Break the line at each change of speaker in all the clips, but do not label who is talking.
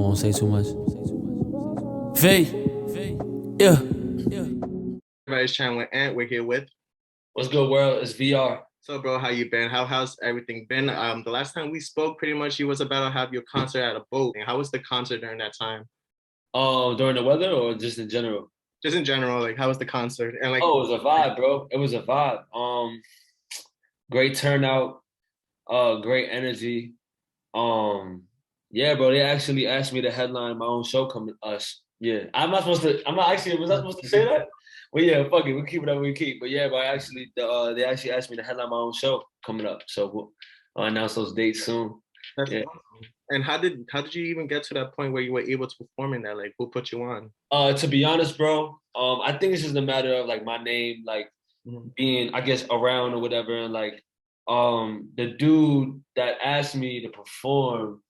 won't say too much. V. Yeah.
Everybody's channel with Ant. We're here with.
What's good, world? It's VR.
So, bro, how you been? How's everything been? The last time we spoke, pretty much, you was about to have your concert at a boat. And how was the concert during that time?
During the weather or just in general?
Just in general, like, how was the concert? And like,
Oh, it was a vibe, bro. It was a vibe. Great turnout. Great energy. Yeah, bro. They actually asked me to headline my own show coming. Yeah. I'm not actually. Was I supposed to say that? Well, yeah. Fuck it. We'll keep it up. We keep. But yeah, but they actually asked me to headline my own show coming up. So I'll announce those dates soon.
That's
yeah.
Awesome. And how did you even get to that point where you were able to perform in that? Like, who put you on?
To be honest, bro, I think it's just a matter of like my name, like being, I guess, around or whatever, and like the dude that asked me to perform,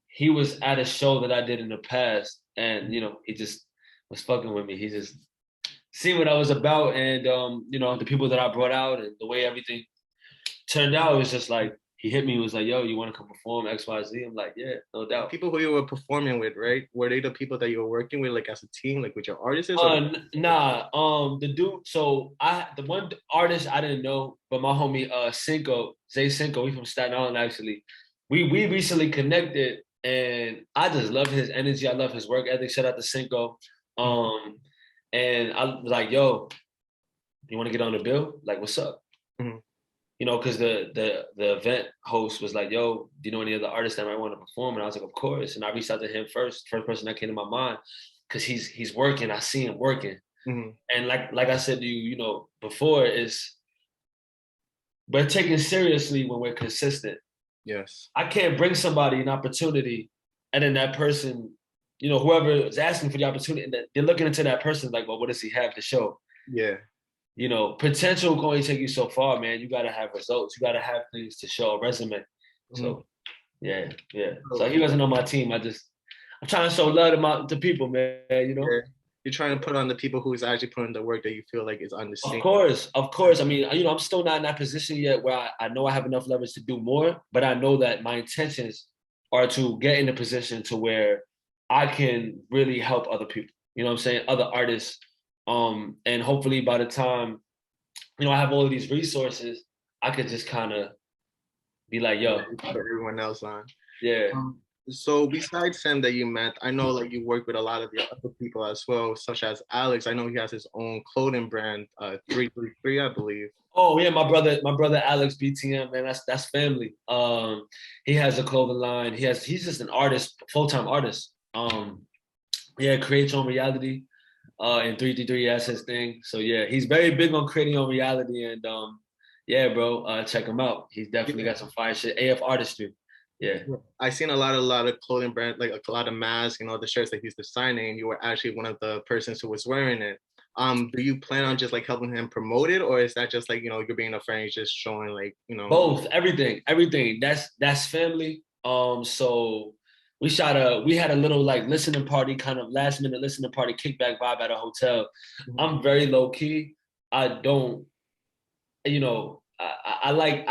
he was at a show that I did in the past, and he just was fucking with me. He just seen what I was about, and the people that I brought out and the way everything turned out, it was just like he hit me and was like, yo, you want to come perform XYZ? I'm like, yeah, no doubt.
People who you were performing with, right? Were they the people that you were working with, like as a team, like with your artists?
Nah. The dude. So the one artist I didn't know, but my homie Zay Cinco, he's from Staten Island actually. We recently connected, and I just love his energy. I love his work ethic. Shout out to Cinco. And I was like, yo, you want to get on the bill? Like, what's up? Mm-hmm. Because the event host was like, yo, do you know any other artists that might want to perform? And I was like, of course. And I reached out to him first person that came to my mind, because he's working. I see him working. Mm-hmm. And like I said to you, before, is we're taken seriously when we're consistent.
Yes.
I can't bring somebody an opportunity and then that person, whoever is asking for the opportunity, and they're looking into that person like, well, what does he have to show?
Yeah.
Potential can only take you so far, man. You got to have results. You got to have things to show, a resume. Mm-hmm. So, yeah. So he wasn't on my team. I'm trying to show love to people, man, Yeah.
You're trying to put on the people who's actually putting the work that you feel like is understanding.
Of course. I mean, I'm still not in that position yet where I know I have enough leverage to do more, but I know that my intentions are to get in a position to where I can really help other people. You know what I'm saying? Other artists. And hopefully by the time, I have all of these resources, I could just kind of be like, yo.
Put everyone else on.
Yeah.
So besides him that you met, I know like you work with a lot of the other people as well, such as Alex. I know he has his own clothing brand, 333, I believe.
Oh yeah, my brother Alex BTM, man, that's family. He has a clothing line. He's just an artist, full-time artist. Create your own reality. And 333 has his thing. So yeah, he's very big on creating your own reality, and yeah, bro, check him out. He's definitely got some fire shit. AF artistry. Yeah.
I seen a lot of clothing brand, like a lot of masks, the shirts that he's designing, and you were actually one of the persons who was wearing it. Do you plan on just like helping him promote it, or is that just like, you're being a friend, just showing like,
both, everything. That's family. So we had a little like listening party, kind of last minute listening party kickback vibe at a hotel. Mm-hmm. I'm very low key. I don't, I like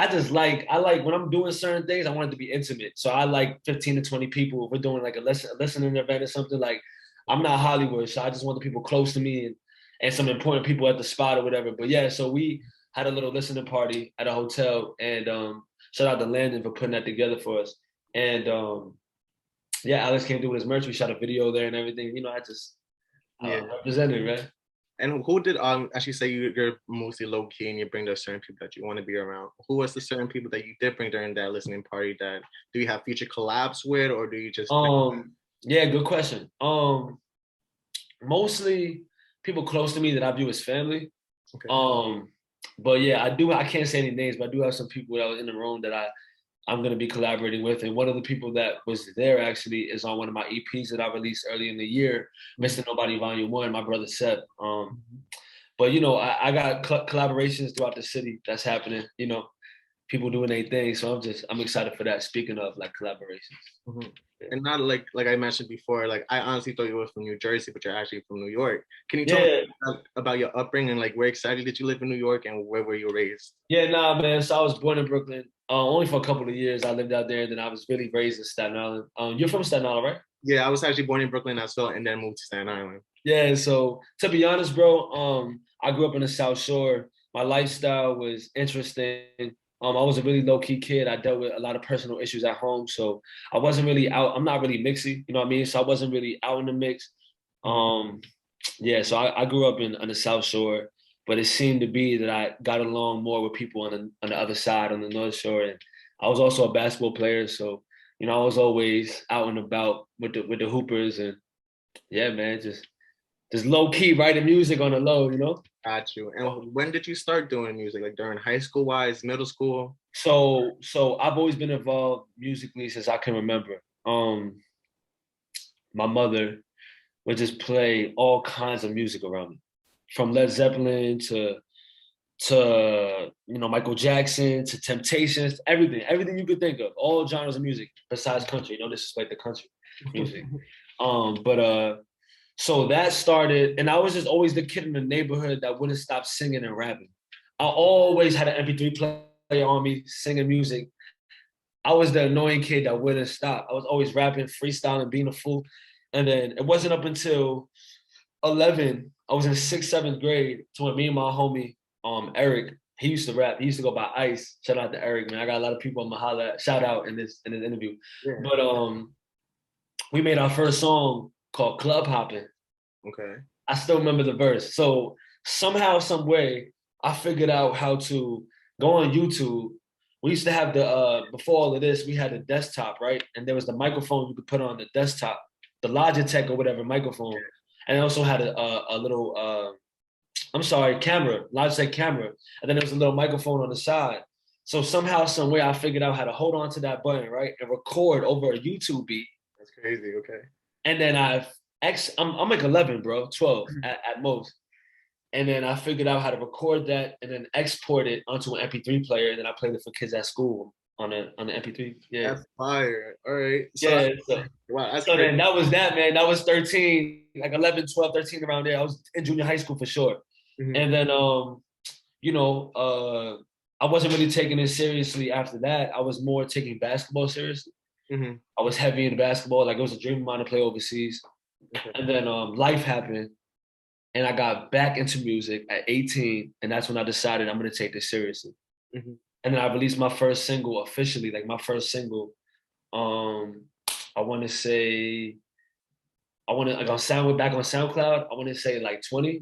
when I'm doing certain things, I want it to be intimate. So I like 15 to 20 people. If we're doing like a listening event or something, like I'm not Hollywood. So I just want the people close to me and some important people at the spot or whatever. But yeah, so we had a little listening party at a hotel, and shout out to Landon for putting that together for us. And yeah, Alex came through with his merch. We shot a video there and everything. I just represented, right?
And who did actually say you're mostly low key and you bring those certain people that you want to be around? Who was the certain people that you did bring during that listening party? That do you have future collabs with, or do you just?
Yeah, good question. Mostly people close to me that I view as family. Okay. But yeah, I can't say any names, but I do have some people that was in the room that I'm going to be collaborating with. And one of the people that was there actually is on one of my EPs that I released early in the year, Mr.Nobody Volume 1, my brother Seb. But, I got collaborations throughout the city that's happening, people doing their thing. So I'm excited for that. Speaking of like collaborations.
Mm-hmm. Yeah. And not like I mentioned before, like I honestly thought you were from New Jersey, but you're actually from New York. Can you tell me about your upbringing? Like where exactly did you live in New York, and where were you raised?
Yeah, nah, man. So I was born in Brooklyn. Only for a couple of years I lived out there, and then I was really raised in Staten Island. You're from Staten Island, right?
Yeah, I was actually born in Brooklyn as well, and then moved to Staten Island.
Yeah, so to be honest, bro, I grew up in the South Shore. My lifestyle was interesting. I was a really low-key kid. I dealt with a lot of personal issues at home, so I wasn't really out. I'm not really mixy, you know what I mean? So I wasn't really out in the mix. Um, yeah, so I grew up in on the South Shore, but it seemed to be that I got along more with people on the other side, on the North Shore, and I was also a basketball player, so you know I was always out and about with the hoopers, and yeah, man, just low key writing music on the low, you know.
Got you. And when did you start doing music? Like during high school wise, middle school?
So I've always been involved musically since I can remember. My mother would just play all kinds of music around me, from Led Zeppelin to you know Michael Jackson to Temptations, everything you could think of, all genres of music besides country. No disrespect to country music. But so that started, and I was just always the kid in the neighborhood that wouldn't stop singing and rapping. I always had an MP3 player on me, singing music. I was the annoying kid that wouldn't stop. I was always rapping, freestyling, being a fool. And then it wasn't up until 11, I was in sixth, seventh grade, to when me and my homie, Eric, he used to rap. He used to go by Ice. Shout out to Eric, man. I got a lot of people on my holla at. Shout out in this interview.
Yeah.
But we made our first song called Club Hopping.
Okay.
I still remember the verse. So somehow, some way, I figured out how to go on YouTube. We used to have before all of this, we had a desktop, right? And there was the microphone you could put on the desktop, the Logitech or whatever microphone. And it also had a little, camera, Logitech camera. And then there was a little microphone on the side. So somehow, some way, I figured out how to hold on to that button, right? And record over a YouTube beat.
That's crazy. Okay.
And then I'm like 11, bro, 12 at most. And then I figured out how to record that and then export it onto an MP3 player. And then I played it for kids at school on the MP3. Yeah.
That's fire. All right.
So, yeah. So then that was that, man. That was 13, like 11, 12, 13 around there. I was in junior high school for sure. Mm-hmm. And then, I wasn't really taking it seriously after that. I was more taking basketball seriously. Mm-hmm. I was heavy in basketball. Like it was a dream of mine to play overseas. Okay. And then life happened. And I got back into music at 18, and that's when I decided I'm gonna take this seriously. Mm-hmm. And then I released my first single officially, like my first single. I want to say, back on SoundCloud, I want to say like 20.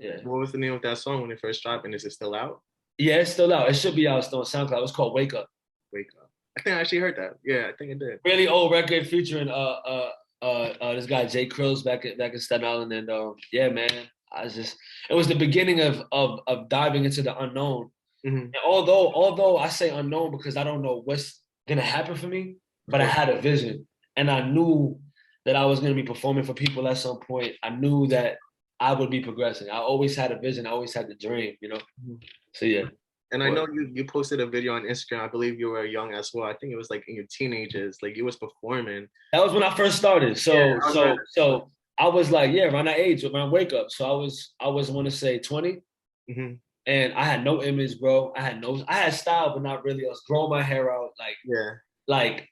Yeah.
What was the name of that song when it first dropped, and is it still out?
Yeah, it's still out. It should be out still on SoundCloud. It was called Wake Up.
Wake Up. I think I actually heard that. Yeah, I think I did.
Really old record featuring this guy Jay Krills back in Staten Island, and yeah, man, it was the beginning of diving into the unknown. Mm-hmm. And although I say unknown because I don't know what's gonna happen for me, but I had a vision, and I knew that I was gonna be performing for people at some point. I knew that I would be progressing. I always had a vision. I always had the dream, you know. Mm-hmm. So yeah.
And I know you posted a video on Instagram. I believe you were young as well. I think it was like in your teenagers, like you was performing.
That was when I first started. So I was like, yeah, around that age, around Wake Up. So I was want to say 20. Mm-hmm. And I had no image, bro. I had style, but not really. I was growing my hair out. Like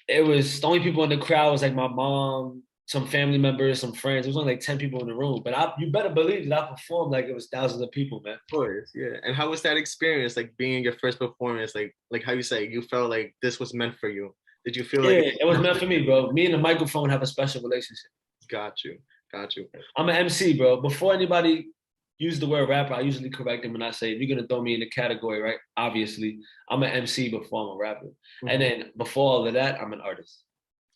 it was the only people in the crowd was like my mom, some family members, some friends. It was only like 10 people in the room. But you better believe that I performed like it was thousands of people, man.
Of course, yeah. And how was that experience, like being your first performance? Like how you say, you felt like this was meant for you. Did you feel like
it was meant for me, bro? Me and the microphone have a special relationship.
Got you.
I'm an MC, bro. Before anybody use the word rapper, I usually correct them when I say, if you're gonna throw me in the category, right? Obviously, I'm an MC before I'm a rapper. Mm-hmm. And then before all of that, I'm an artist.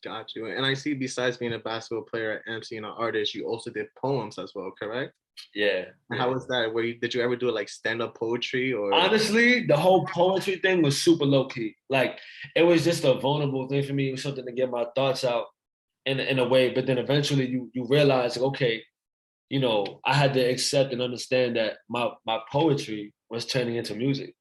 Got you. And I see besides being a basketball player, MC, and an artist, you also did poems as well, correct?
Yeah.
And how was that? Did you ever do like stand-up poetry or?
Honestly, the whole poetry thing was super low-key. Like it was just a vulnerable thing for me. It was something to get my thoughts out in a way. But then eventually you realize, like, okay, you know, I had to accept and understand that my poetry was turning into music.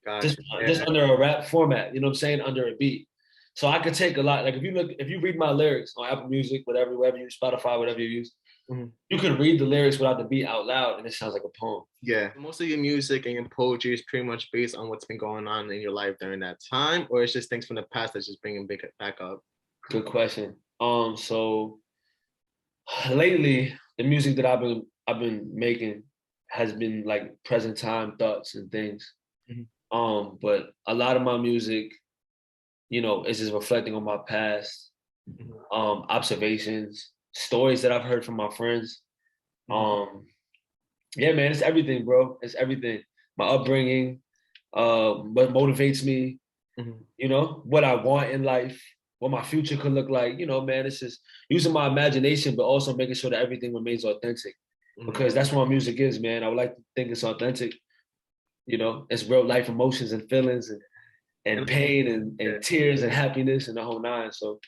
Gotcha. Just under a rap format, you know what I'm saying? Under a beat. So I could take a lot. Like if you read my lyrics on Apple Music, wherever you use, Spotify, whatever you use, You can read the lyrics without the beat out loud, and it sounds like a poem.
Yeah. Most of your music and your poetry is pretty much based on what's been going on in your life during that time, or it's just things from the past that's just bringing back up.
Good question. So lately, the music that I've been making has been like present time thoughts and things. But a lot of my music, is just reflecting on my past, observations, stories that I've heard from my friends. Yeah, man, it's everything, bro. It's everything. My upbringing, what motivates me, what I want in life, what my future could look like. Man, it's just using my imagination, but also making sure that everything remains authentic. Because that's what my music is, man. I would like to think it's authentic. It's real life emotions and feelings and pain and tears and happiness and the whole nine. So,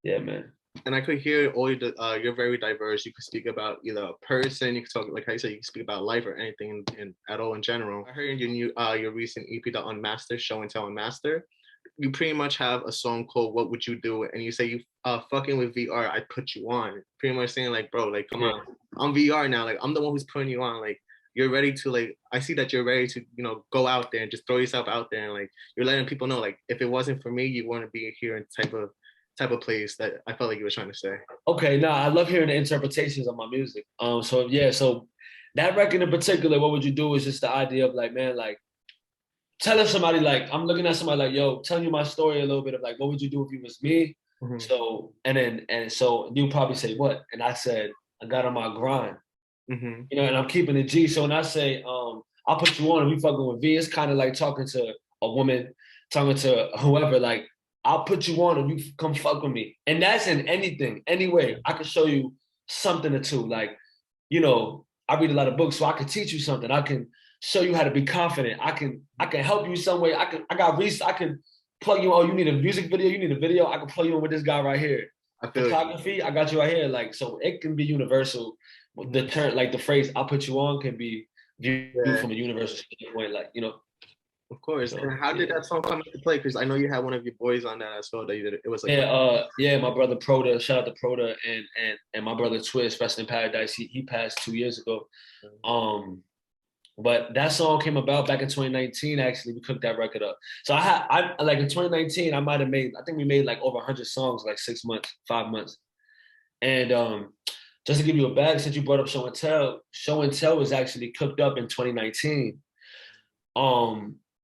yeah, man.
And I could hear all you're very diverse. You could speak about either a person, you could talk, like I said, you can speak about life or anything at all in general. I heard in your your recent EP, the Unmastered, Show and Tell Unmastered, you pretty much have a song called What Would You Do? And you say you fucking with VR, I put you on. Pretty much saying like, bro, like come on, I'm VR now. Like I'm the one who's putting you on. Like you're ready to I see that you're ready to, go out there and just throw yourself out there and like you're letting people know like if it wasn't for me, you wouldn't be here in type of place that I felt like you were trying to say.
Okay, no, I love hearing the interpretations of my music. So that record in particular, What Would You Do, is just the idea of like, man, like telling somebody like, I'm looking at somebody like, yo, telling you my story a little bit of like, what would you do if you was me? So, so you probably say what? And I said, I got on my grind, and I'm keeping it G. So when I say, I'll put you on and we fucking with V, it's kind of like talking to a woman, talking to whoever, like, I'll put you on and you come fuck with me. And that's in anything, anyway. I can show you something or two. Like, I read a lot of books, so I can teach you something. I can show you how to be confident. I can help you some way. I can plug you on. You need a music video, you need a video. I can plug you in with this guy right here. Photography, I got you right here. Like, so it can be universal. The term, like the phrase "I'll put you on" can be viewed from a universal standpoint, like,
Of course. So, and how did that song come into play? Because I know you had one of your boys on that as well. That you did. It was like
my brother Proda. Shout out to Proda and my brother Twist, Rest in Paradise. He passed 2 years ago. But that song came about back in 2019. Actually, we cooked that record up. So I like in 2019, I think we made like over 100 songs, like 6 months, 5 months. And just to give you a bag, since you brought up Show and Tell was actually cooked up in 2019.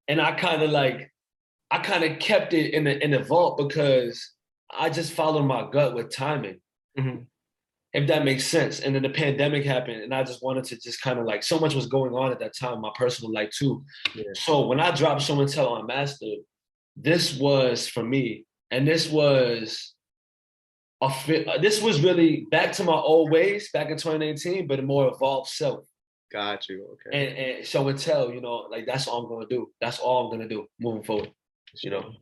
And I kind of kept it in the vault because I just followed my gut with timing, if that makes sense. And then the pandemic happened, and I just wanted to just kind of like, so much was going on at that time, my personal life too. Yeah. So when I dropped Show and Tell Unmastered, this was for me, and this was really back to my old ways back in 2019, but a more evolved self.
Got you. Okay.
And Show and Tell, like that's all I'm gonna do. That's all I'm gonna do moving forward.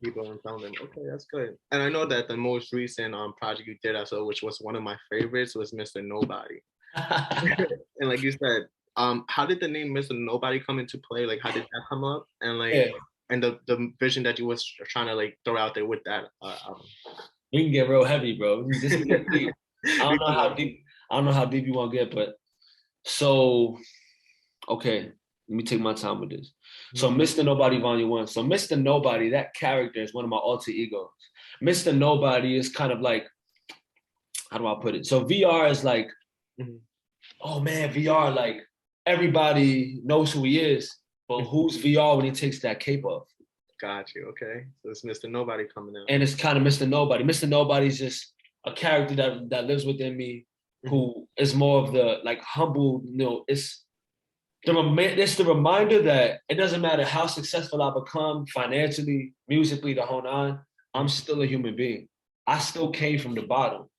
People and telling them, okay, that's good. And I know that the most recent project you did, which was one of my favorites, was Mr.Nobody. And like you said, how did the name Mr. Nobody come into play? Like, how did that come up? And like, and the vision that you was trying to like throw out there with that album.
We can get real heavy, bro. This is deep. I don't know how deep you want to get, but so, okay, let me take my time with this. So Mr. Nobody Volume 1. So Mr. Nobody, that character is one of my alter egos. Mr. Nobody is kind of like, how do I put it? So VR is like, oh man, VR, like everybody knows who he is, but who's VR when he takes that cape off?
Got you. Okay. So it's Mr. Nobody coming out.
And it's kind of Mr. Nobody. Mr. Nobody's just a character that lives within me, who is more of the like humble, it's the reminder that it doesn't matter how successful I become financially, musically, the whole nine, I'm still a human being. I still came from the bottom.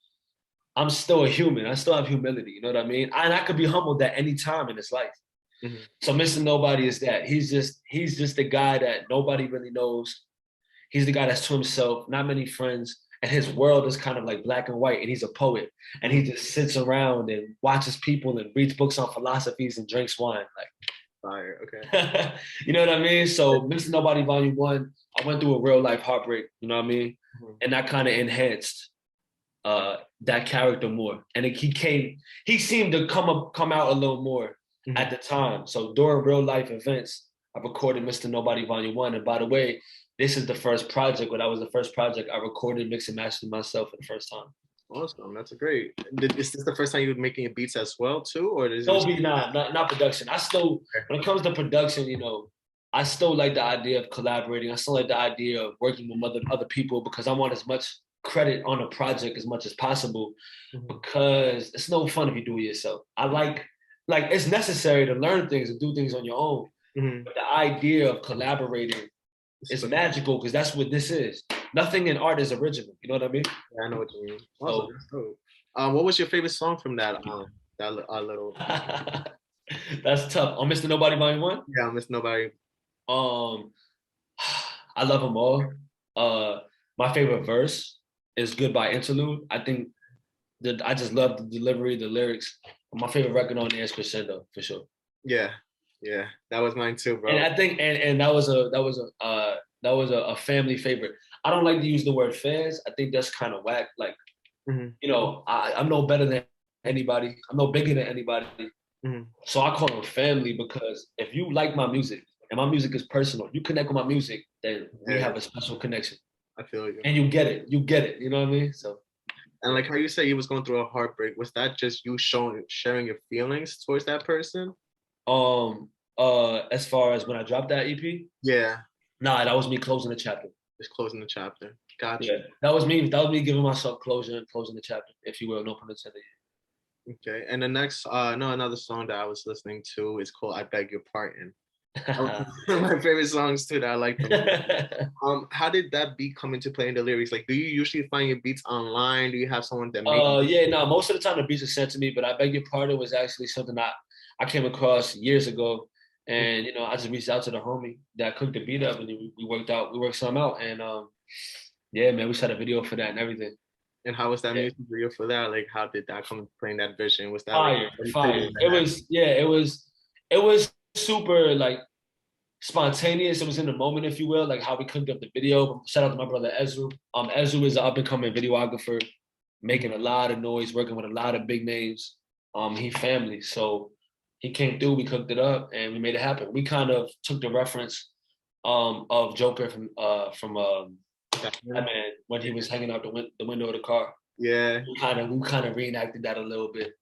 I'm still a human. I still have humility. You know what I mean? And I could be humbled at any time in this life. So Mr. Nobody is that. He's just the guy that nobody really knows. He's the guy that's to himself, not many friends. And his world is kind of like black and white, and he's a poet. And he just sits around and watches people and reads books on philosophies and drinks wine. Like,
fire, okay.
You know what I mean? So Mr. Nobody Volume 1, I went through a real life heartbreak, you know what I mean? And that kind of enhanced that character more, and he seemed to come out a little more at the time. So during real life events, I recorded Mr. Nobody Volume 1. And by the way, this is the first project. When I was the first project, I recorded, mixed and mastered myself for the first time.
Awesome, that's great. Is this the first time you were making your beats as well too, or is
No, not production. I still, when it comes to production, I still like the idea of collaborating. I still like the idea of working with other people because I want as much credit on a project as much as possible, because it's no fun if you do it yourself. I like it's necessary to learn things and do things on your own. But the idea of collaborating is magical because that's what this is. Nothing in art is original. You know what I mean?
Yeah, I know what you mean. Awesome. That's dope. What was your favorite song from that little?
That's tough. On Mr. Nobody Volume 1?
Yeah, Mr. Nobody.
I love them all. My favorite verse is Goodbye Interlude. I think that I just love the delivery, the lyrics. My favorite record on there is Crescendo, for sure.
Yeah, that was mine too, bro.
And I think and that was a family favorite. I don't like to use the word fans. I think that's kind of whack. Like, I'm no better than anybody. I'm no bigger than anybody. So I call them family because if you like my music and my music is personal, you connect with my music, then we have a special connection.
I feel you.
And you get it. You know what I mean? So.
And like how you say you was going through a heartbreak, was that just you sharing your feelings towards that person?
As far as when I dropped that EP?
Yeah.
Nah, that was me closing the chapter.
Just closing the chapter. Gotcha.
Yeah, that was me giving myself closure and closing the chapter, if you will, no pun intended.
Okay. And the next another song that I was listening to is called I Beg Your Pardon. My favorite songs too that I like them. How did that beat come into play in the lyrics? Like, do you usually find your beats online? Do you have someone that
most of the time the beats are sent to me, but I Beg Your Pardon was actually something I came across years ago. And I just reached out to the homie that cooked the beat up, and we worked some out, and yeah, man, we shot a video for that and everything.
And how was that music video for that? Like, how did that come playing that vision? Was that
fire? It was super like spontaneous. It was in the moment, if you will, like how we cooked up the video. Shout out to my brother Ezra. Ezra is an up and coming videographer, making a lot of noise, working with a lot of big names. He family, so he came through. We cooked it up and we made it happen. We kind of took the reference of Joker from Batman when he was hanging out the window of the car.
Yeah,
we kind of reenacted that a little bit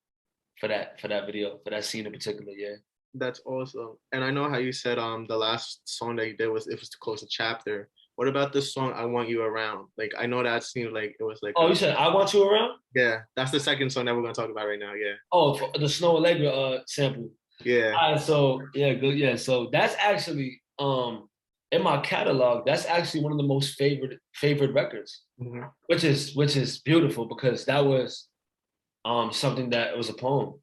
for that video, for that scene in particular. Yeah.
That's awesome. And I know how you said the last song that you did was to close the chapter. What about this song I Want You Around? Like, I know that seemed like it was like
you said I Want You Around?
Yeah, that's the second song that we're gonna talk about right now. Yeah.
Oh, for the Snow Allegra sample.
Yeah.
All right, so yeah, good. Yeah, so that's actually in my catalog. That's actually one of the most favorite records, which is beautiful because that was something that was a poem,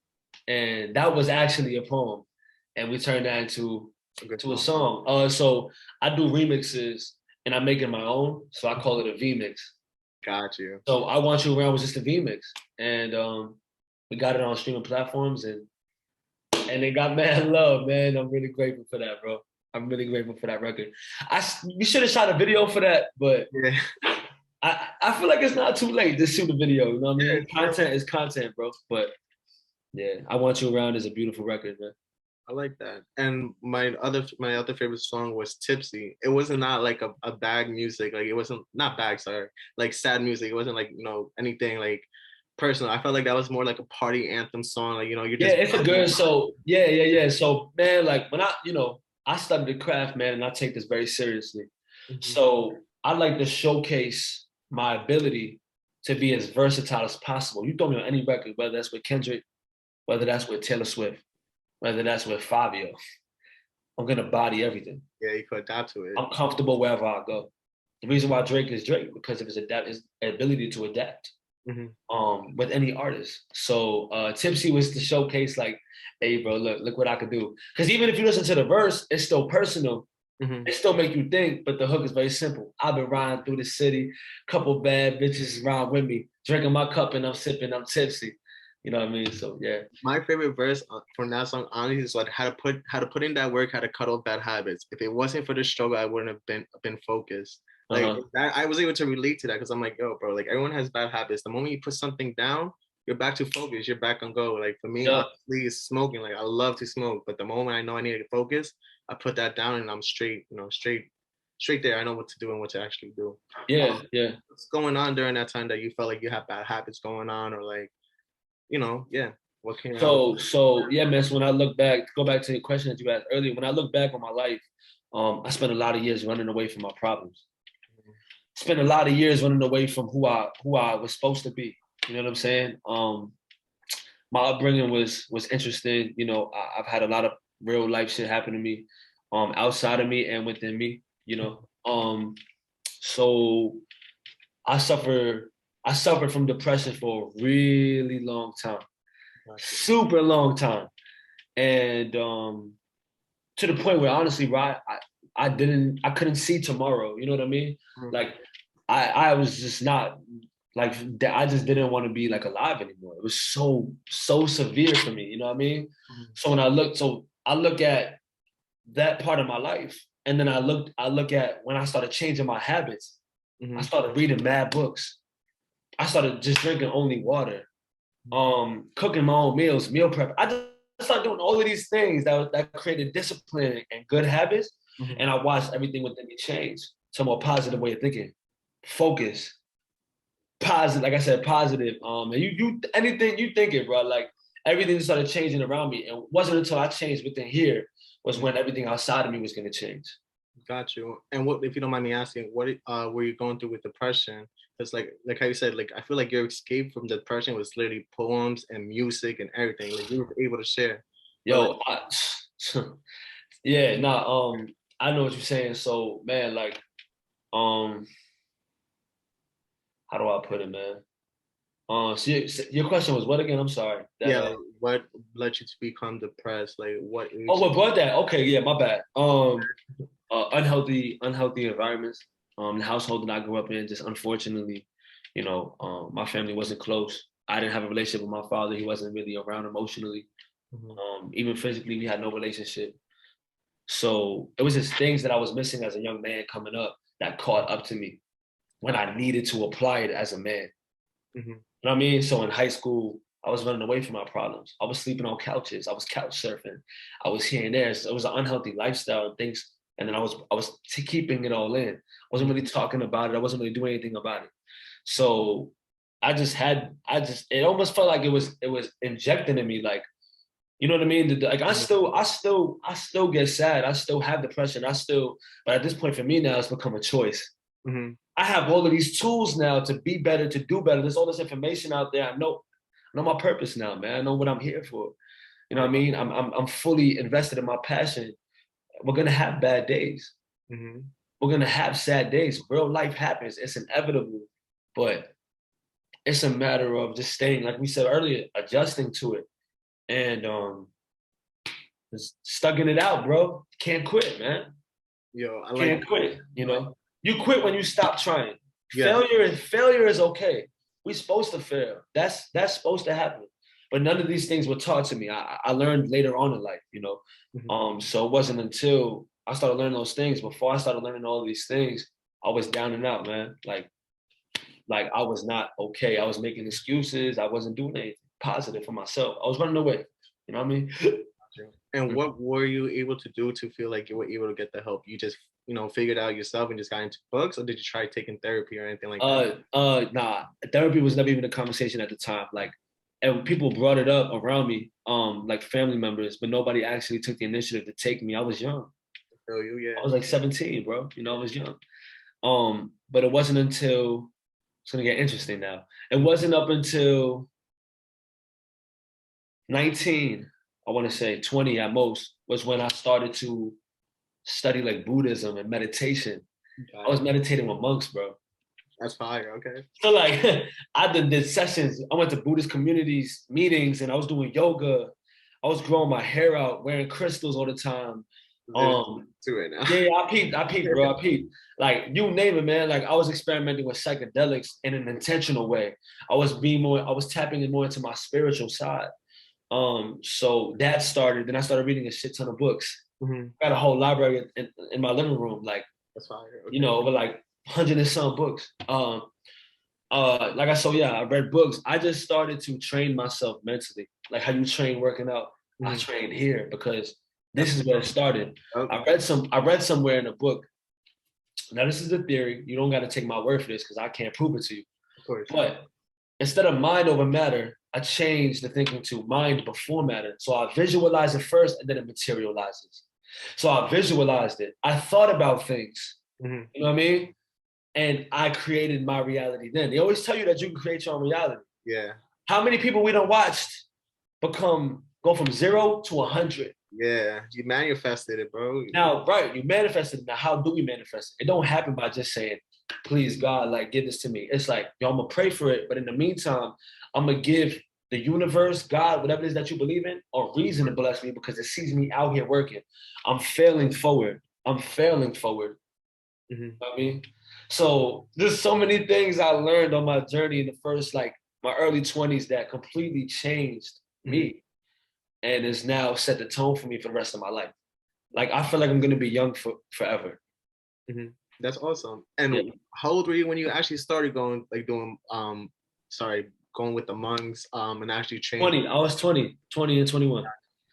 and that was actually a poem, and we turned that into a song. So I do remixes and I make it my own, so I call it a VMix.
Got you.
So I Want You Around was just a VMix, and we got it on streaming platforms, and it got mad love, man. I'm really grateful for that, bro. I'm really grateful for that record. We should have shot a video for that, but yeah. I feel like it's not too late to shoot a video. You know what I mean? Content is content, bro. But yeah, I Want You Around is a beautiful record, man.
I like that. And my other favorite song was Tipsy. It wasn't not like a bag music. Like, it wasn't not bag, sorry. Like sad music. It wasn't like, anything like personal. I felt like that was more like a party anthem song. Like, you're just
it's a good. So yeah. So man, like when I studied the craft, man, and I take this very seriously. So I like to showcase my ability to be as versatile as possible. You throw me on any record, whether that's with Kendrick, whether that's with Taylor Swift, whether that's with Fabio, I'm gonna body everything.
Yeah, you could adapt to it.
I'm comfortable wherever I go. The reason why Drake is Drake because of his ability to adapt with any artist. So Tipsy was to showcase like, hey bro, look what I could do. Because even if you listen to the verse, it's still personal. It still make you think, but the hook is very simple. I've been riding through the city, couple bad bitches ride with me, drinking my cup and I'm sipping, I'm tipsy. You know what I mean? So yeah.
My favorite verse from that song, honestly, is like how to put in that work, how to cut off bad habits. If it wasn't for the struggle, I wouldn't have been focused. Like
Uh-huh.
that, I was able to relate to that because I'm like, yo, bro, like everyone has bad habits. The moment you put something down, you're back to focus. You're back on go. Like for me,
Yeah.
honestly, it's smoking. Like I love to smoke, but the moment I know I need to focus, I put that down and I'm straight. You know, straight there. I know what to do and what to actually do.
Yeah. Yeah.
What's going on during that time that you felt like you had bad habits going on, or like, yeah, what came out?
So yeah, man. So when I look back, go back to the question that you asked earlier. When I look back on my life, I spent a lot of years running away from my problems. Spent a lot of years running away from who I was supposed to be. You know what I'm saying? My upbringing was interesting. You know, I've had a lot of real life shit happen to me, outside of me and within me. You know, so I suffer I suffered from depression for a really long time, super long time, and to the point where honestly, right, I couldn't see tomorrow. You know what I mean?
Mhm.
Like I was just not like I just didn't want to be like alive anymore. It was so severe for me. You know what I mean?
Mhm.
So I look at that part of my life, and then I look at when I started changing my habits. I
Mhm.
started reading mad books. I started just drinking only water, cooking my own meals, meal prep. I just started doing all of these things that created discipline and good habits.
Mhm.
And I watched everything within me change to a more positive way of thinking, focus, positive. Like I said, positive. And you anything you thinking, bro, like everything started changing around me. And it wasn't until I changed within here was when everything outside of me was gonna change.
Got you. And what, if you don't mind me asking, what were you going through with depression? Because like how you said, like I feel like your escape from depression was literally poems and music and everything. Like you were able to share. But like,
Yo, yeah, nah, I know what you're saying. So man, like, um, how do I put it, man? So your question was what again? I'm sorry. That
yeah, like what led you to become depressed? Like what
oh,
age?
what brought that? Okay, yeah, my bad. Unhealthy environments. The household that I grew up in, just unfortunately, my family wasn't close. I didn't have a relationship with my father. He wasn't really around emotionally.
Mhm.
Even physically, we had no relationship. So it was just things that I was missing as a young man coming up that caught up to me when I needed to apply it as a man.
Mhm.
You know what I mean? So in high school, I was running away from my problems. I was sleeping on couches. I was couch surfing. I was here and there. So it was an unhealthy lifestyle and things. And then I was keeping it all in. I wasn't really talking about it. I wasn't really doing anything about it. So it almost felt like it was injected in me, like, you know what I mean? Like I still get sad. I still have depression. But at this point for me now, it's become a choice.
Mhm.
I have all of these tools now to be better, to do better. There's all this information out there. I know my purpose now, man. I know what I'm here for. You know what I mean? I'm fully invested in my passion. We're gonna have bad days.
Mhm.
We're gonna have sad days. Real life happens. It's inevitable. But it's a matter of just staying, like we said earlier, adjusting to it. And just stuck in it out, bro. Can't quit, man.
Yo, I like.
Can't quit. You know, you quit when you stop trying.
Yeah.
Failure is okay. We're supposed to fail. That's supposed to happen. But none of these things were taught to me. I learned later on in life, you know.
Mhm.
So it wasn't until I started learning those things. Before I started learning all these things, I was down and out, man. Like I was not okay. I was making excuses. I wasn't doing anything positive for myself. I was running away. You know what I mean?
And what were you able to do to feel like you were able to get the help? You just, figured out yourself and just got into books, or did you try taking therapy or anything like that?
Nah. Therapy was never even a conversation at the time. Like, and people brought it up around me, like family members, but nobody actually took the initiative to take me. I was young.
Feel you,
I
yeah.
was like 17, bro. You know, I was young. But it wasn't until it's gonna get interesting now. It wasn't up until 19, I want to say 20 at most, was when I started to study like Buddhism and meditation. I
Got
was
it.
meditating with monks, bro.
That's fire. Okay.
So like I did sessions. I went to Buddhist communities meetings and I was doing yoga. I was growing my hair out, wearing crystals all the time.
Literally
Um,
do it now.
yeah, I peeped, bro. I peeped. Like you name it, man. Like I was experimenting with psychedelics in an intentional way. I was tapping in more into my spiritual side. So that started. Then I started reading a shit ton of books.
Mhm.
Got a whole library in my living room, like,
That's fire.
you
Okay.
know, over like 100 and some books. I read books. I just started to train myself mentally, like how you train working out. I trained here because this is where it started.
Okay.
I read somewhere in a book. Now this is a theory. You don't got to take my word for this because I can't prove it to you.
Of course.
But instead of mind over matter, I changed the thinking to mind before matter. So I visualize it first and then it materializes. So I visualized it. I thought about things. You know what I mean? And I created my reality then. They always tell you that you can create your own reality.
Yeah.
How many people we done watched go from 0 to 100?
Yeah, you manifested it, bro.
Now, right, you manifested it. Now, how do we manifest it? It don't happen by just saying, please, God, like, give this to me. It's like, yo, I'm going to pray for it. But in the meantime, I'm going to give the universe, God, whatever it is that you believe in, a reason to bless me because it sees me out here working. I'm failing forward. You know what I mean? So there's so many things I learned on my journey in the first, like, my early 20s that completely changed me. And it's now set the tone for me for the rest of my life. Like, I feel like I'm going to be young forever.
That's awesome. And how old were you when you actually started going with the monks and actually training?
20. I was 20 and 21.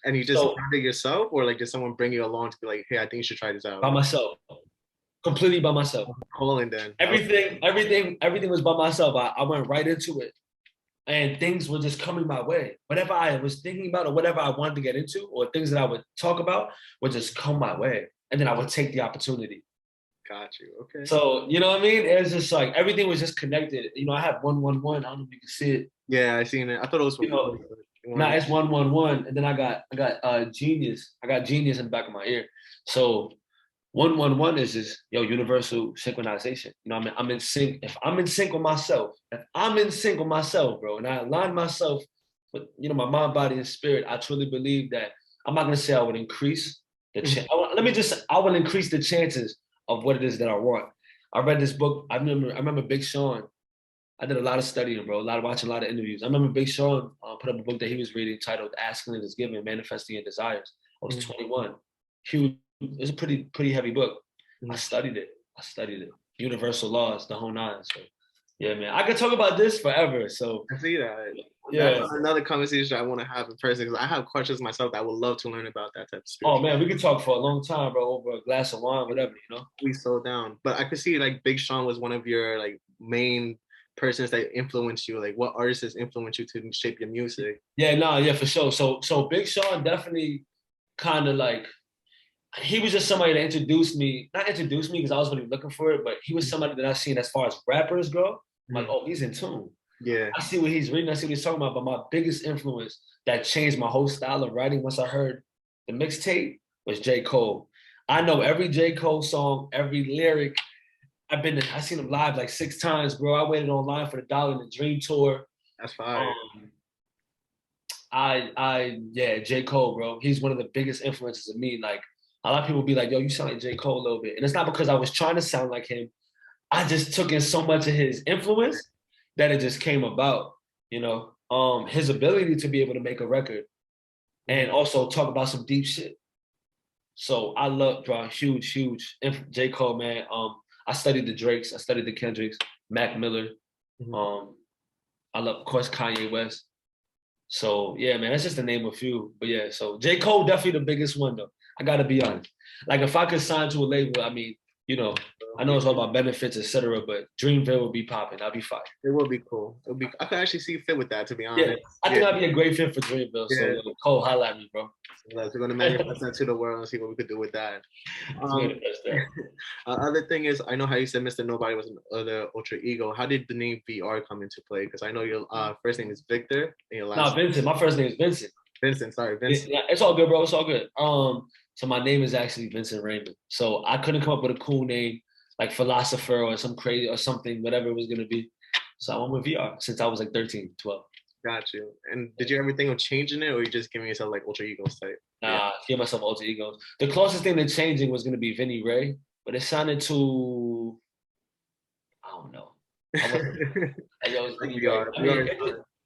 And you just found it yourself, or like did someone bring you along to be like, hey, I think you should try this out?
By myself. Completely by myself.
Calling then.
Everything was by myself. I went right into it. And things were just coming my way. Whatever I was thinking about or whatever I wanted to get into or things that I would talk about would just come my way. And then I would take the opportunity.
Got you. Okay.
So, you know what I mean? It was just like everything was just connected. You know, I have 111. I don't know if you can see it.
Yeah, I seen it. I thought it was
it's 111. And then I got Genius. I got Genius in the back of my ear. So 111 is just universal synchronization. You know, I'm in sync. If I'm in sync with myself, bro, and I align myself with my mind, body, and spirit, I truly believe that I'm not gonna say I would increase the chance. I will increase the chances of what it is that I want. I read this book. I remember Big Sean. I did a lot of studying, bro. Watching a lot of interviews. I remember Big Sean put up a book that he was reading titled "Asking It Is Given: Manifesting Your Desires." I was 21. Huge. It's a pretty heavy book. I studied it. Universal laws, the whole nine. So yeah, man. I could talk about this forever. So
I see that.
Yeah.
That's another conversation I want to have in person because I have questions myself that I would love to learn about that type of stuff.
Oh man, we could talk for a long time, bro, over a glass of wine, whatever,
We so down. But I could see like Big Sean was one of your like main persons that influenced you. Like what artists has influenced you to shape your music?
Yeah, for sure. So Big Sean definitely kind of like he was just somebody that not introduced me because I was really looking for it, but he was somebody that I've seen as far as rappers go. I'm like, oh, he's in tune.
Yeah.
I see what he's reading. I see what he's talking about. But my biggest influence that changed my whole style of writing once I heard the mixtape was J. Cole. I know every J. Cole song, every lyric. I've seen him live like 6 times, bro. I waited online for the Dollar in the Dream tour.
That's fire.
J. Cole, bro. He's one of the biggest influences of me. Like, a lot of people be like, yo, you sound like J. Cole a little bit. And it's not because I was trying to sound like him. I just took in so much of his influence that it just came about, his ability to be able to make a record and also talk about some deep shit. So I love, bro, huge J. Cole, man. I studied the Drakes. I studied the Kendricks, Mac Miller. I love, of course, Kanye West. So yeah, man, that's just to name a few. But yeah, so J. Cole definitely the biggest one though. I gotta be honest. Like if I could sign to a label, I mean, I know it's all about benefits, etc. But Dreamville would be popping. That'd be fine.
It would be cool. I could actually see fit with that, to be honest.
Yeah, I think I'd be a great fit for Dreamville. So Cole, holla at me, bro.
We're gonna manifest that to the world and see what we could do with that. Other thing is, I know how you said Mr. Nobody was another alter ego. How did the name VR come into play? Because I know your first name is Victor and your last.
No, Vincent. My first name is Vincent.
Vincent.
It's all good, bro. It's all good. So my name is actually Vincent Raymond. So I couldn't come up with a cool name like philosopher or some crazy or something, whatever it was gonna be. So I went with VR since I was like 13, 12.
Got you. And did you ever think of changing it, or you just giving yourself like alter egos type?
Nah, give myself alter egos. The closest thing to changing was gonna be Vinny Ray, but it sounded too, I don't know.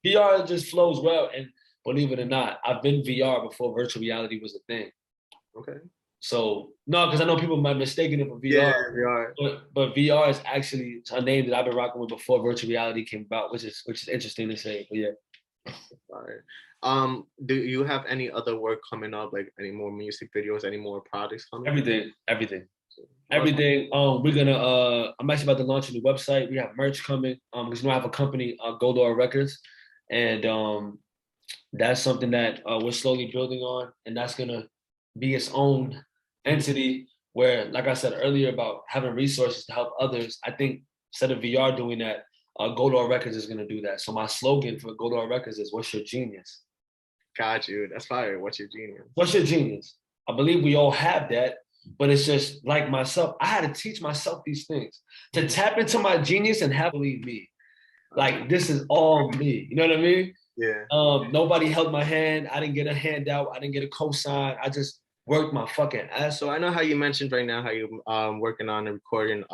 VR just flows well, and believe it or not, I've been VR before virtual reality was a thing.
Okay.
So no, because I know people might mistake it for VR.
Yeah, VR.
But VR is actually a name that I've been rocking with before virtual reality came about, which is interesting to say. But yeah.
Fire. Do you have any other work coming up, like any more music videos, any more projects coming?
Everything. We're gonna I'm actually about to launch a new website. We have merch coming. Because I have a company, Goldor Records, and that's something that we're slowly building on, and that's gonna be its own entity. Where, like I said earlier about having resources to help others, I think instead of VR doing that, Goldor Records is gonna do that. So my slogan for Goldor Records is "What's your genius?"
Got you. That's fire. What's your genius?
What's your genius? I believe we all have that, but it's just like myself. I had to teach myself these things to tap into my genius and have believe me. Like this is all me. You know what I mean?
Yeah.
Nobody held my hand. I didn't get a handout. I didn't get a cosign. I just worked my fucking ass
So
off.
I know how you mentioned right now how you working on a recording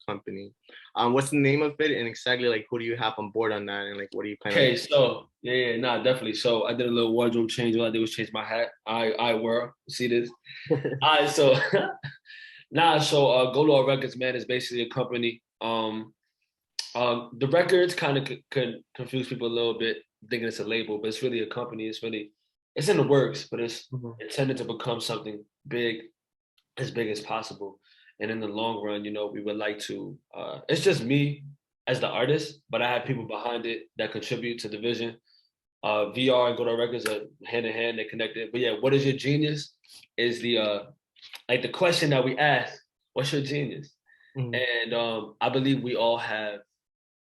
company. What's the name of it and exactly like who do you have on board on that and like what do you plan
Okay,
on?
so nah, definitely. So I did a little wardrobe change. All I did was change my hat. I wear. See this? All right, so Goldor Records, man, is basically a company. The records kind of could confuse people a little bit, thinking it's a label, but it's really a company. It's in the works, but it's intended to become something big, as big as possible. And in the long run, we would like to. It's just me as the artist, but I have people behind it that contribute to the vision. VR and Goldor Records are hand in hand, they're connected. But yeah, what is your genius? Is the like the question that we ask, what's your genius? And I believe we all have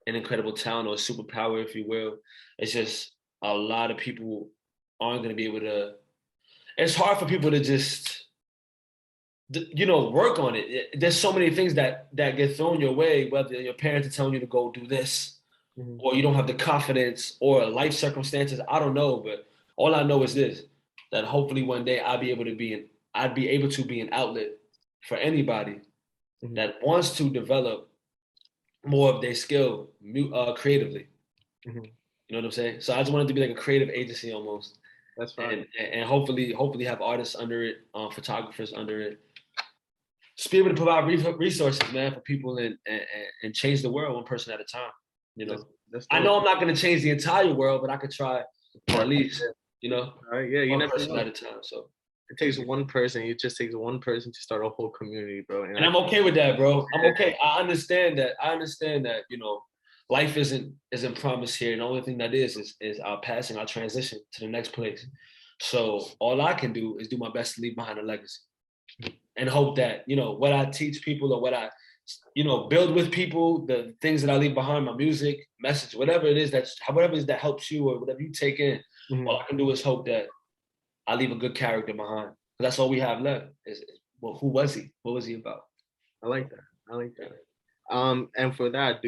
an incredible talent or superpower, if you will. It's just a lot of people aren't going to be able to. It's hard for people to just, work on it. There's so many things that get thrown your way, whether your parents are telling you to go do this, or you don't have the confidence, or life circumstances. I don't know, but all I know is this: that hopefully one day I'd be able to be an outlet for anybody that wants to develop more of their skill creatively. You know what I'm saying? So I just wanted to be like a creative agency almost.
That's fine.
And hopefully have artists under it, photographers under it. Just be able to provide resources, man, for people and change the world one person at a time. I know I'm not going to change the entire world, but I could try at least,
All right, yeah, you
one
never
person
know.
at a time. So
It takes one person. It just takes one person to start a whole community, bro.
And I'm okay with that, bro. I'm okay. I understand that. Life isn't promised here. And the only thing that is our passing, our transition to the next place. So all I can do is do my best to leave behind a legacy. And hope that, what I teach people or what I, build with people, the things that I leave behind, my music, message, whatever it is that helps you or whatever you take in, all I can do is hope that I leave a good character behind. That's all we have left. Well, who was he? What was he about?
I like that. And for that,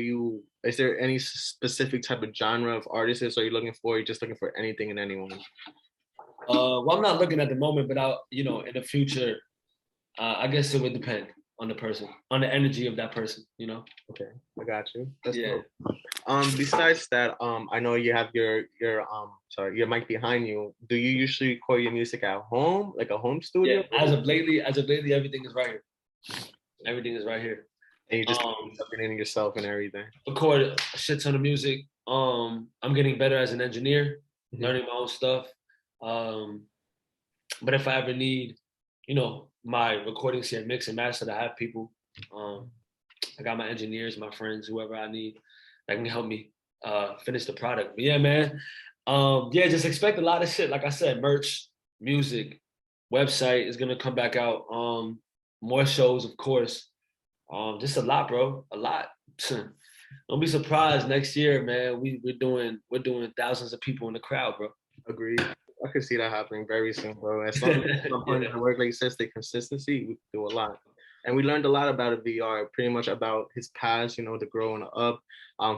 is there any specific type of genre of artists are you looking for? You're just looking for anything and anyone?
Well, I'm not looking at the moment, but in the future, I guess it would depend on the person, on the energy of that person,
Okay, I got you. That's
yeah.
Cool. Besides that, I know you have your your mic behind you. Do you usually record your music at home, like a home studio?
Yeah, as of lately, everything is right here. Everything is right here.
And you just something in yourself and everything.
Record a shit ton of music. I'm getting better as an engineer, learning my own stuff. But if I ever need, my recordings here, mix and master, I have people. I got my engineers, my friends, whoever I need that can help me finish the product. But yeah, man. Just expect a lot of shit. Like I said, merch, music, website is gonna come back out. More shows, of course. Just a lot, bro. A lot. Don't be surprised next year, man. We're doing thousands of people in the crowd, bro.
Agreed. I could see that happening very soon, bro. As long as the work, like you said, stay consistency, we do a lot. And we learned a lot about a VR, pretty much about his past, the growing up,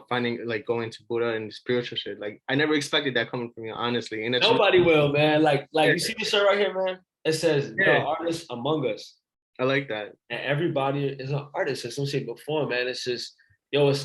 finding like going to Buddha and spiritual shit. Like I never expected that coming from you, honestly. And
Nobody will, man. Like you see this shirt right here, man? It says there are artists among us.
I like that.
And everybody is an artist in some shape or form, man. It's just, it's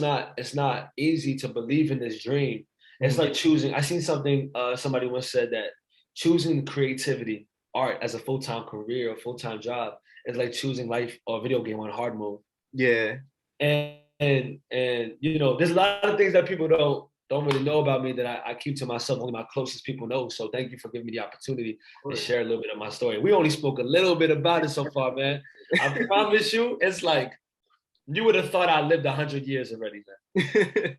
not easy to believe in this dream. It's like choosing. I seen something somebody once said that choosing creativity art as a full-time career or full-time job is like choosing life or video game on hard mode.
Yeah.
And you know, there's a lot of things that people don't really know about me that I keep to myself. Only my closest people know. So thank you for giving me the opportunity to share a little bit of my story. We only spoke a little bit about it so far, man. I promise you, it's like you would have thought I lived 100 years already, man.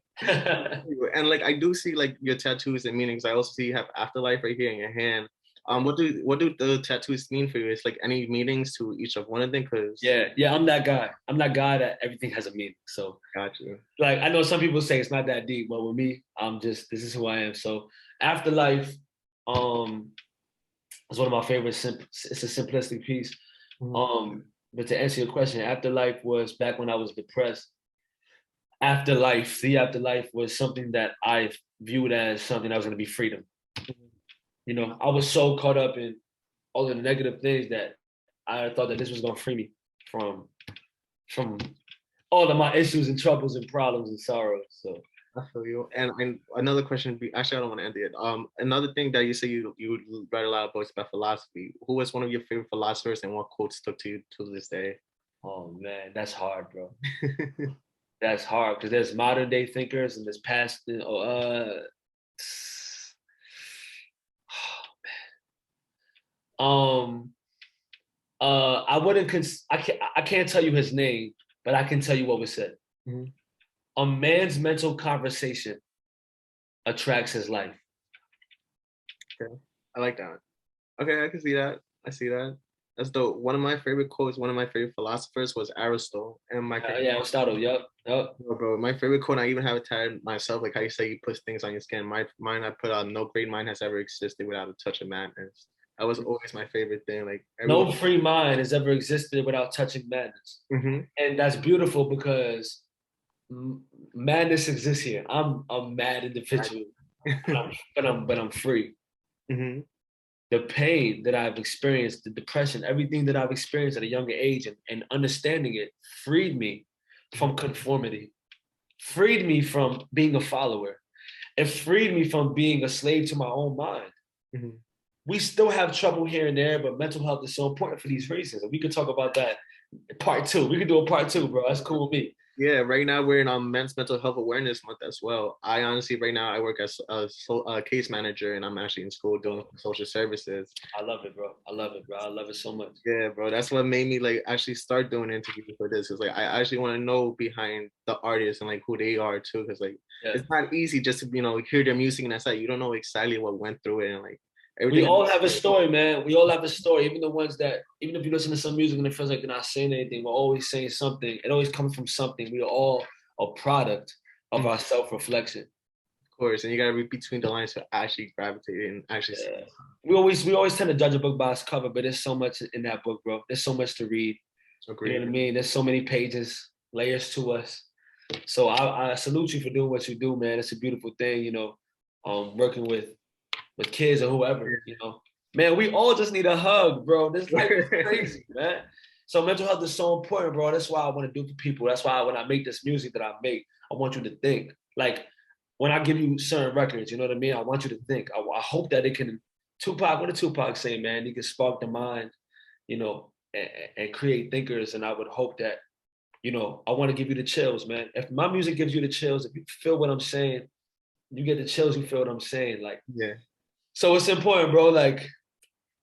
And like I do see like your tattoos and meanings. I also see you have afterlife right here in your hand. What do the tattoos mean for you? It's like any meanings to each of one of them? Cause
yeah, I'm that guy. I'm that guy that everything has a meaning. So
got you.
Like I know some people say it's not that deep, but with me, this is who I am. So afterlife, is one of my favorite. It's a simplistic piece. But to answer your question, afterlife was back when I was depressed. The afterlife was something that I viewed as something that was going to be freedom. You know, I was so caught up in all the negative things that I thought that this was going to free me from all of my issues and troubles and problems and sorrows. So
I feel you. And another question, actually, I don't want to end it. Another thing that you say you read a lot of books about philosophy. Who was one of your favorite philosophers, and what quotes stuck to you to this day?
Oh man, that's hard, bro. That's hard because there's modern day thinkers and there's past. I wouldn't. I can't tell you his name, but I can tell you what was said.
Mm-hmm.
A man's mental conversation attracts his life.
Okay, I like that. Okay, I can see that. I see that. That's dope. One of my favorite quotes, one of my favorite philosophers was Aristotle. And my favorite
Aristotle. Yep.
Bro, my favorite quote, I even have it tatted myself, like how you say you put things on your skin. Mine, I put on no great mind has ever existed without a touch of madness. That was always my favorite thing. Like
no free mind has ever existed without touching madness.
Mm-hmm.
And that's beautiful because madness exists here. I'm a mad individual, but I'm free.
Mm-hmm.
The pain that I've experienced, the depression, everything that I've experienced at a younger age and understanding it freed me from conformity, freed me from being a follower, and freed me from being a slave to my own mind.
Mm-hmm.
We still have trouble here and there, but mental health is so important for these reasons. And we could talk about that part 2. We could do a part 2, bro. That's cool with me.
Yeah, right now we're in Men's Mental Health Awareness Month as well. I honestly, right now, I work as a case manager, and I'm actually in school doing social services.
I love it, bro. I love it so much.
Yeah, bro. That's what made me like actually start doing interviews for this. Cause like I actually want to know behind the artists and like who they are too. Cause like it's not easy just to hear their music and that's like you don't know exactly what went through it and like.
We all have a story, man. We all have a story. Even the ones that, even if you listen to some music and it feels like they're not saying anything, we're always saying something. It always comes from something. We are all a product of our self-reflection.
Of course, and you gotta read between the lines to actually gravitate and actually.
Yeah. We always tend to judge a book by its cover, but there's so much in that book, bro. There's so much to read.
Agreed.
You know what I mean? There's so many pages, layers to us. So I salute you for doing what you do, man. It's a beautiful thing, working with kids or whoever, Man, we all just need a hug, bro. This life is crazy, man. So mental health is so important, bro. That's why I want to do for people. That's why when I make this music that I make, I want you to think. Like when I give you certain records, you know what I mean? I want you to think. I hope that it can, what did Tupac say, man? It can spark the mind, and create thinkers. And I would hope that, I want to give you the chills, man. If my music gives you the chills, if you feel what I'm saying, you get the chills, you feel what I'm saying. Like,
yeah.
So it's important, bro. Like,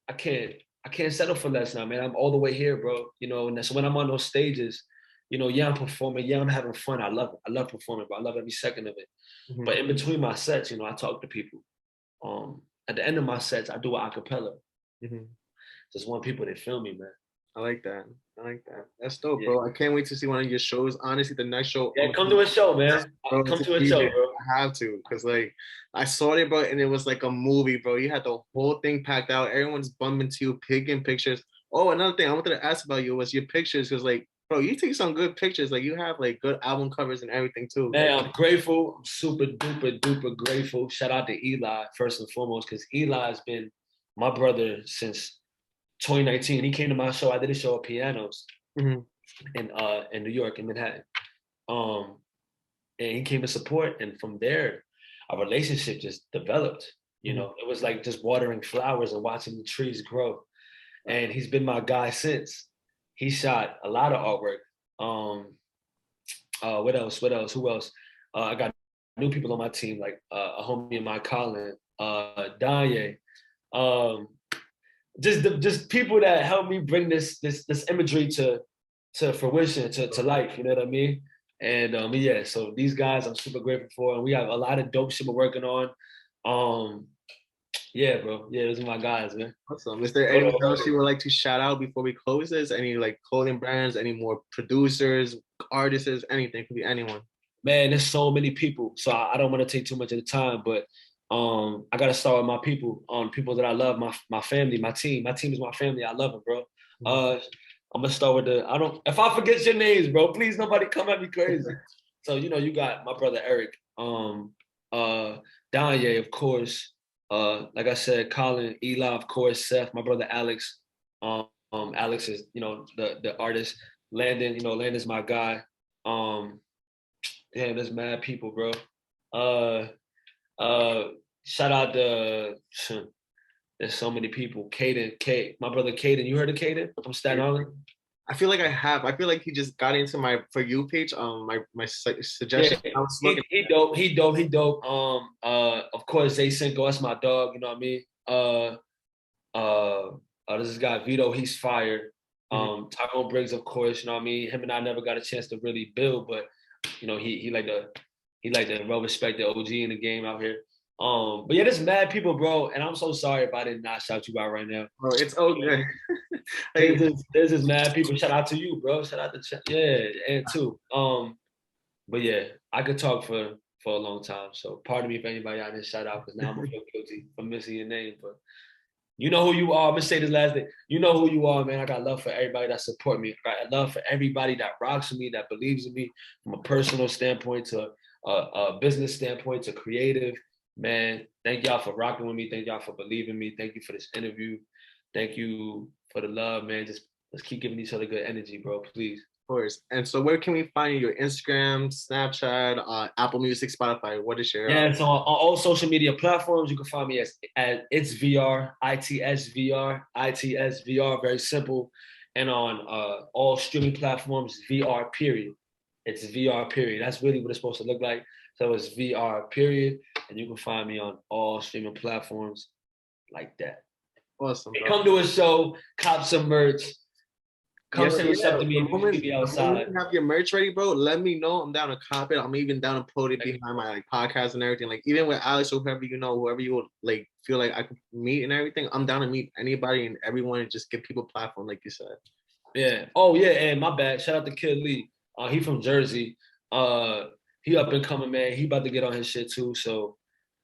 I can't settle for less now, man. I'm all the way here, bro. And so when I'm on those stages, I'm performing, I'm having fun. I love it. I love performing, bro. I love every second of it. Mm-hmm. But in between my sets, I talk to people. At the end of my sets, I do an acapella. Mm-hmm. Just want people to feel me, man.
I like that. That's dope, bro. I can't wait to see one of your shows. Honestly, the next show.
Yeah, come to a show, man. Come to a show, bro.
I have to, because like I saw it, bro, and it was like a movie, bro. You had the whole thing packed out. Everyone's bumping to you, picking pictures. Oh, another thing I wanted to ask about you was your pictures, because like, bro, you take some good pictures. Like you have like good album covers and everything too.
Man, I'm grateful. I'm super duper grateful. Shout out to Eli first and foremost, because Eli has been my brother since 2019. He came to my show. I did a show at Pianos in New York, in Manhattan. And he came to support, and from there, our relationship just developed. It was like just watering flowers and watching the trees grow. and he's been my guy since. He shot a lot of artwork. What else? What else? Who else? I got new people on my team, like a homie of mine, Colin, Danye. Um, just people that help me bring this imagery to fruition, to life. You know what I mean? And yeah, so these guys I'm super grateful for, and we have a lot of dope shit we're working on. Yeah, bro. Yeah, those are my guys, man.
Awesome. Is there anyone else you would like to shout out before we close this? Any like clothing brands, any more producers, artists, anything? Could be anyone.
Man, there's so many people. So I don't want to take too much of the time, but I gotta start with my people, people that I love, my family, my team. My team is my family. I love them, bro. I'm gonna start with if I forget your names, bro, please nobody come at me crazy. So you got my brother Eric, Danye, of course. Like I said, Colin, Eli, of course, Seth, my brother Alex. Alex is, the artist. Landon, Landon's my guy. Damn, there's mad people, bro. Shout out to there's so many people. Caden, my brother Caden. You heard of Caden from Staten Island?
I feel like I have. I feel like he just got into my For You page. My suggestion.
Yeah, he dope. Of course, Zay Cinco, that's my dog. You know what I mean? There's this guy Vito. He's fired. Tyrone Briggs, of course. You know what I mean? Him and I never got a chance to really build, but he like the well-respected OG in the game out here. But yeah, there's mad people, bro, and I'm so sorry if I did not shout you out right now.
Bro, it's okay.
There's just mad people. Shout out to you, bro. Shout out to and too. But yeah, I could talk for a long time. So pardon me if anybody I didn't shout out, because now I'm gonna feel guilty for missing your name. But you know who you are. I'm gonna say this last thing. You know who you are, man. I got love for everybody that support me. I got love for everybody that rocks with me, that believes in me, from a personal standpoint to a business standpoint to creative. Man, thank y'all for rocking with me. Thank y'all for believing me. Thank you for this interview. Thank you for the love, man. Just let's keep giving each other good energy, bro. Please.
Of course. And so where can we find you? Your Instagram, Snapchat, Apple Music, Spotify? What is your...
Yeah, so on all social media platforms, you can find me as It's VR, ITSVR, very simple. And on all streaming platforms, VR period. It's VR period. That's really what it's supposed to look like. So it's VR period. And you can find me on all streaming platforms like that.
Awesome.
Hey, come to a show, cop some merch. Come say what's up to me. Be outside.
You have your merch ready, bro. Let me know. I'm down to cop it. I'm even down to put it behind my podcast and everything. Like even with Alex or whoever whoever you would like feel like I could meet and everything. I'm down to meet anybody and everyone and just give people a platform, like you said.
Yeah. Oh yeah. And my bad. Shout out to Kid Lee. He from Jersey. He up and coming, man. He about to get on his shit too. So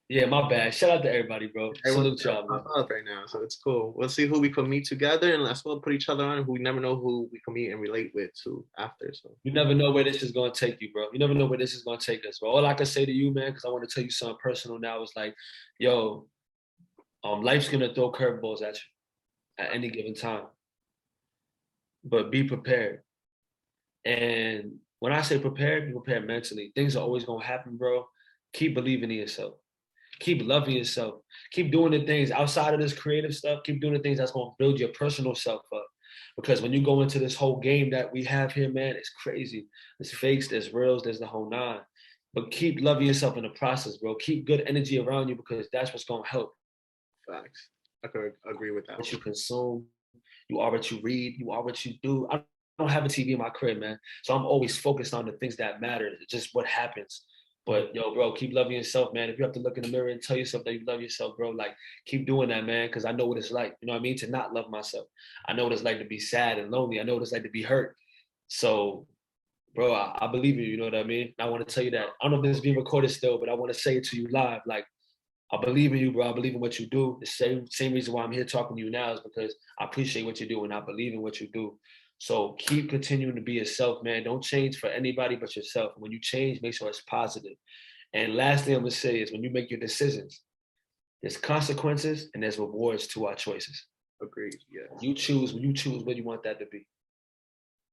yeah, my bad. Shout out to everybody, bro. Salute y'all, man.
Right now, so it's cool. We'll see who we can meet together, and let's put each other on. Who we never know who we can meet and relate with too after. So
you never know where this is gonna take you, bro. You never know where this is gonna take us, bro. All I can say to you, man, because I want to tell you something personal now, is like, yo, life's gonna throw curveballs at you at any given time, but be prepared. And when I say prepared, be prepared mentally. Things are always gonna happen, bro. Keep believing in yourself. Keep loving yourself. Keep doing the things outside of this creative stuff. Keep doing the things that's going to build your personal self up. Because when you go into this whole game that we have here, man, it's crazy. There's fakes, there's reals, there's the whole nine. But keep loving yourself in the process, bro. Keep good energy around you, because that's what's going to help.
Facts. I could agree with that.
What you consume, you are what you read, you are what you do. I don't have a TV in my crib, man. So I'm always focused on the things that matter, just what happens. But yo, bro, keep loving yourself, man. If you have to look in the mirror and tell yourself that you love yourself, bro, like keep doing that, man. Because I know what it's like, you know what I mean, to not love myself. I know what it's like to be sad and lonely. I know what it's like to be hurt. So, bro, I believe in you, you know what I mean? I want to tell you that. I don't know if this is being recorded still, but I want to say it to you live. Like, I believe in you, bro. I believe in what you do. The same reason why I'm here talking to you now is because I appreciate what you do and I believe in what you do. So keep continuing to be yourself, man. Don't change for anybody but yourself. When you change, make sure it's positive. And last thing I'm gonna say is when you make your decisions, there's consequences and there's rewards to our choices.
Agreed. Yeah.
When you choose what you want that to be.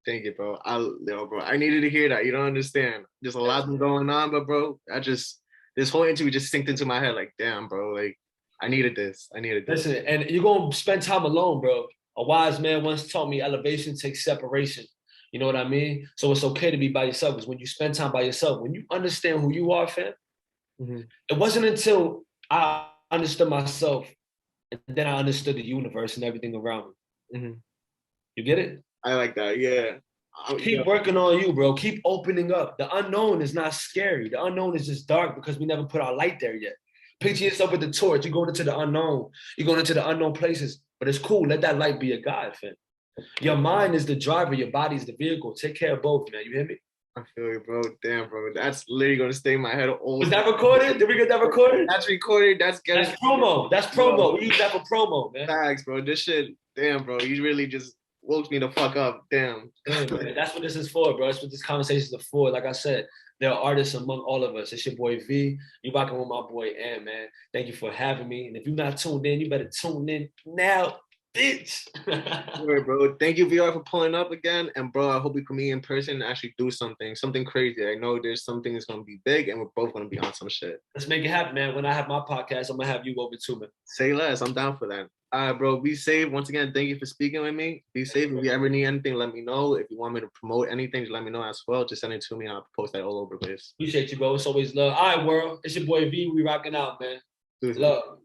Thank you, bro. Bro, I needed to hear that. You don't understand. There's a lot going on, but bro, this whole interview just synced into my head. Like, damn, bro. Like, I needed this.
Listen, and you're gonna spend time alone, bro. A wise man once taught me elevation takes separation. You know what I mean? So it's okay to be by yourself, because when you spend time by yourself, when you understand who you are, fam, it wasn't until I understood myself and then I understood the universe and everything around me. You get it?
I like that. Yeah.
Keep working on you, bro. Keep opening up. The unknown is not scary. The unknown is just dark because we never put our light there yet. Picture yourself with the torch. You're going into the unknown. You're going into the unknown places. But it's cool. Let that light be a guide, fam. Your mind is the driver. Your body is the vehicle. Take care of both, man. You hear me?
I feel you, bro. Damn, bro. That's literally gonna stay in my head all.
Was that recorded? Did we get that recorded?
That's recorded. That's
promo. That's promo.
Bro.
We use that for promo, man.
Facts, bro. This shit, damn, bro. You really just woke me the fuck up. Damn.
Yeah, man. That's what this is for, bro. That's what this conversations are for. Like I said, there are artists among all of us. It's your boy V. You rocking with my boy M, man. Thank you for having me. And if you're not tuned in, you better tune in now, bitch.
Right, bro. Thank you, VR, for pulling up again. And bro, I hope we can meet in person and actually do something crazy. I know there's something that's gonna be big, and we're both gonna be on some shit.
Let's make it happen, man. When I have my podcast, I'm gonna have you over too, man.
Say less. I'm down for that. All right, bro. Be safe. Once again, thank you for speaking with me. Be safe. If you ever need anything, let me know. If you want me to promote anything, just let me know as well. Just send it to me. I'll post that all over the place.
Appreciate you, bro. It's always love. All right, world. It's your boy V. We rocking out, man. Love.